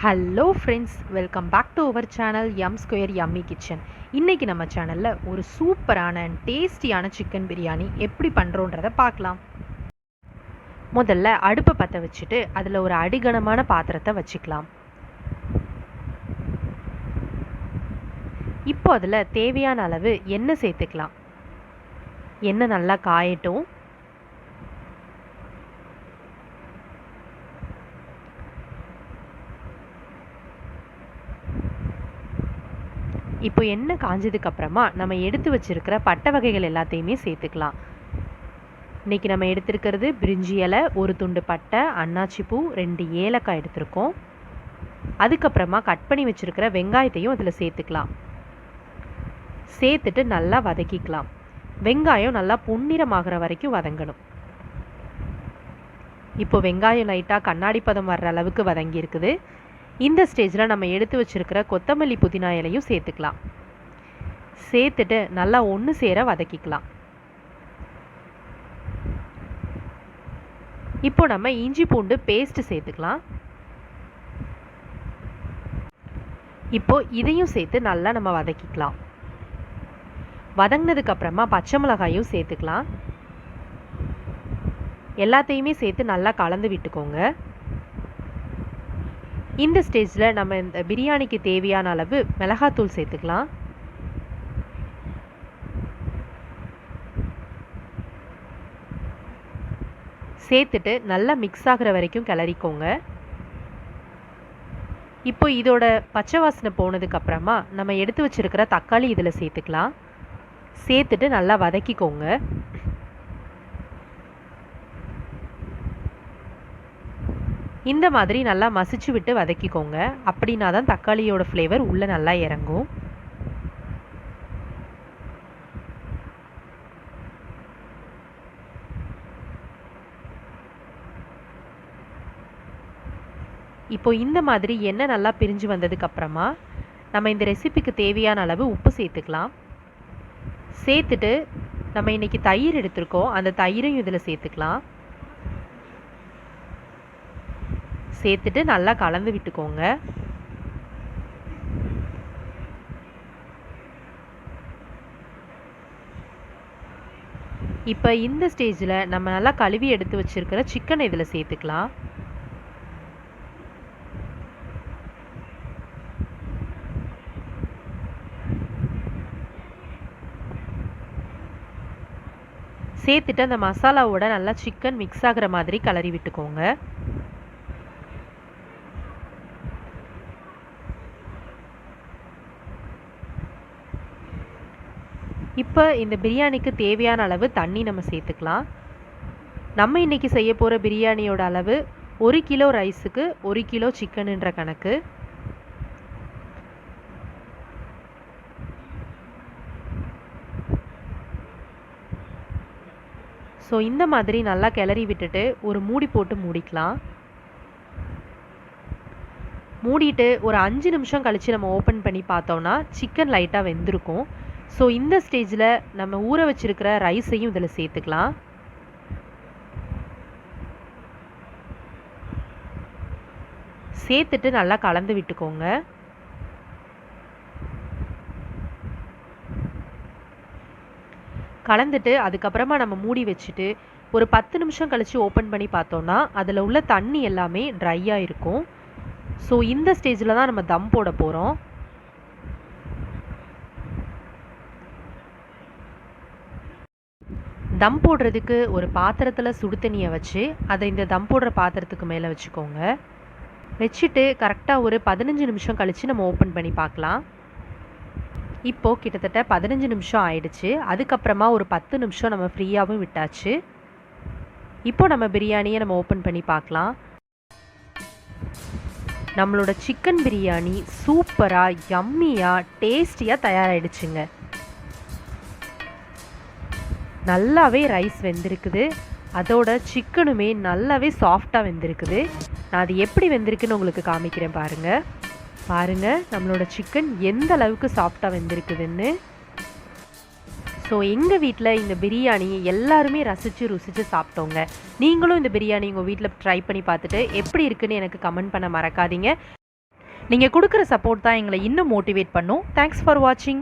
Hello friends, welcome back to our channel M square yummy kitchen. இன்றைக்கி நம்ம சேனலில் ஒரு சூப்பரான அண்ட் டேஸ்டியான சிக்கன் பிரியாணி எப்படி பண்ணுறோன்றதை பார்க்கலாம். முதல்ல அடுப்பை பற்ற வச்சுட்டு அதில் ஒரு அடிகனமான பாத்திரத்தை வச்சுக்கலாம். இப்போ அதில் தேவையான அளவு எண்ணெய் சேர்த்துக்கலாம். எண்ணெய் நல்லா காயட்டும். இப்போ எண்ணெய் காஞ்சதுக்கப்புறமா நம்ம எடுத்து வச்சுருக்கிற பட்டை வகைகள் எல்லாத்தையுமே சேர்த்துக்கலாம். இன்றைக்கி நம்ம எடுத்துருக்கிறது பிரிஞ்சி இலை, ஒரு துண்டு பட்டை, அன்னாச்சி பூ, 2 ஏலக்காய் எடுத்துருக்கோம். அதுக்கப்புறமா கட் பண்ணி வச்சுருக்கிற வெங்காயத்தையும் அதில் சேர்த்துக்கலாம். சேர்த்துட்டு நல்லா வதக்கிக்கலாம். வெங்காயம் நல்லா பொன்னிறமாகிற வரைக்கும் வதங்கணும். இப்போ வெங்காயம் லைட்டாக கண்ணாடி பதம் வர்ற அளவுக்கு வதங்கி இருக்குது. இந்த ஸ்டேஜில் நம்ம எடுத்து வச்சுருக்கிற கொத்தமல்லி புதினா இலையும் சேர்த்துக்கலாம். சேர்த்துட்டு நல்லா ஒன்று சேர வதக்கிக்கலாம். இப்போ நம்ம இஞ்சி பூண்டு பேஸ்ட்டு சேர்த்துக்கலாம். இப்போ இதையும் சேர்த்து நல்லா நம்ம வதக்கிக்கலாம். வதங்கினதுக்கப்புறமா பச்சை மிளகாயும் சேர்த்துக்கலாம். எல்லாத்தையுமே சேர்த்து நல்லா கலந்து விட்டுக்கோங்க. இந்த ஸ்டேஜில் நம்ம இந்த பிரியாணிக்கு தேவையான அளவு மிளகாத்தூள் சேர்த்துக்கலாம். சேர்த்துட்டு நல்லா மிக்ஸ் ஆகிற வரைக்கும் கிளறிக்கோங்க. இப்போ இதோட பச்சை வாசனை போனதுக்கப்புறமா நம்ம எடுத்து வச்சுருக்கிற தக்காளி இதில் சேர்த்துக்கலாம். சேர்த்துட்டு நல்லா வதக்கிக்கோங்க. இந்த மாதிரி நல்லா மசிச்சு விட்டு வதக்கிக்கோங்க. அப்படின்னா தான் தக்காளியோட ஃப்ளேவர் உள்ளே நல்லா இறங்கும். இப்போ இந்த மாதிரி எண்ணெய் நல்லா பிரிஞ்சு வந்ததுக்கப்புறமா நம்ம இந்த ரெசிபிக்கு தேவையான அளவு உப்பு சேர்த்துக்கலாம். சேர்த்துட்டு நம்ம இன்றைக்கி தயிர் எடுத்துருக்கோம், அந்த தயிரையும் இதில் சேர்த்துக்கலாம். சேர்த்துட்டு நல்லா கலந்து விட்டுக்கோங்க. இப்போ இந்த ஸ்டேஜில் நம்ம நல்லா கழுவி எடுத்து வச்சுருக்கிற சிக்கனை இதில் சேர்த்துக்கலாம். சேர்த்துட்டு அந்த மசாலாவோட நல்லா சிக்கன் மிக்ஸ் ஆகிற மாதிரி கலரி விட்டுக்கோங்க. இப்போ இந்த பிரியாணிக்கு தேவையான அளவு தண்ணி நம்ம சேர்த்துக்கலாம். நம்ம இன்றைக்கி செய்ய போகிற பிரியாணியோட அளவு 1 கிலோ ரைஸுக்கு 1 கிலோ சிக்கனுன்ற கணக்கு. ஸோ இந்த மாதிரி நல்லா கிளறி விட்டுட்டு ஒரு மூடி போட்டு மூடிக்கலாம். மூடிட்டு ஒரு 5 நிமிஷம் கழித்து நம்ம ஓப்பன் பண்ணி பார்த்தோன்னா சிக்கன் லைட்டாக வெந்திருக்கும். ஸோ இந்த ஸ்டேஜில் நம்ம ஊற வச்சுருக்கிற ரைஸையும் இதில் சேர்த்துக்கலாம். சேர்த்துட்டு நல்லா கலந்து விட்டுக்கோங்க. கலந்துட்டு அதுக்கப்புறமா நம்ம மூடி வச்சுட்டு ஒரு 10 நிமிஷம் கழித்து ஓப்பன் பண்ணி பார்த்தோன்னா அதில் உள்ள தண்ணி எல்லாமே ட்ரையாக இருக்கும். ஸோ இந்த ஸ்டேஜில் தான் நம்ம தம் போட போகிறோம். தம் போடுறதுக்கு ஒரு பாத்திரத்தில் சுடு தண்ணியை வச்சு அதை இந்த தம் போடுற பாத்திரத்துக்கு மேலே வச்சுக்கோங்க. வச்சுட்டு கரெக்டாக ஒரு 15 நிமிஷம் கழித்து நம்ம ஓப்பன் பண்ணி பார்க்கலாம். இப்போது கிட்டத்தட்ட 15 நிமிஷம் ஆயிடுச்சு. அதுக்கப்புறமா ஒரு 10 நிமிஷம் நம்ம ஃப்ரீயாகவும் விட்டாச்சு. இப்போ நம்ம பிரியாணியை நம்ம ஓப்பன் பண்ணி பார்க்கலாம். நம்மளோட சிக்கன் பிரியாணி சூப்பராக யம்மியாக டேஸ்டியாக தயாராகிடுச்சுங்க. நல்லாவே ரைஸ் வெந்திருக்குது, அதோட சிக்கனுமே நல்லாவே சாஃப்டாக வெந்திருக்குது. நான் அது எப்படி வெந்திருக்குன்னு உங்களுக்கு காமிக்கிறேன் பாருங்கள் நம்மளோட சிக்கன் எந்த அளவுக்கு சாஃப்டாக வெந்திருக்குதுன்னு. ஸோ எங்கள் வீட்டில் இந்த பிரியாணி எல்லாருமே ருசித்து சாப்பிட்டோங்க. நீங்களும் இந்த பிரியாணி உங்கள் வீட்டில் ட்ரை பண்ணி பார்த்துட்டு எப்படி இருக்குன்னு எனக்கு கமெண்ட் பண்ண மறக்காதீங்க. நீங்கள் கொடுக்குற சப்போர்ட் தான் எங்களை இன்னும் மோட்டிவேட் பண்ணும். தேங்க்ஸ் ஃபார் வாட்சிங்.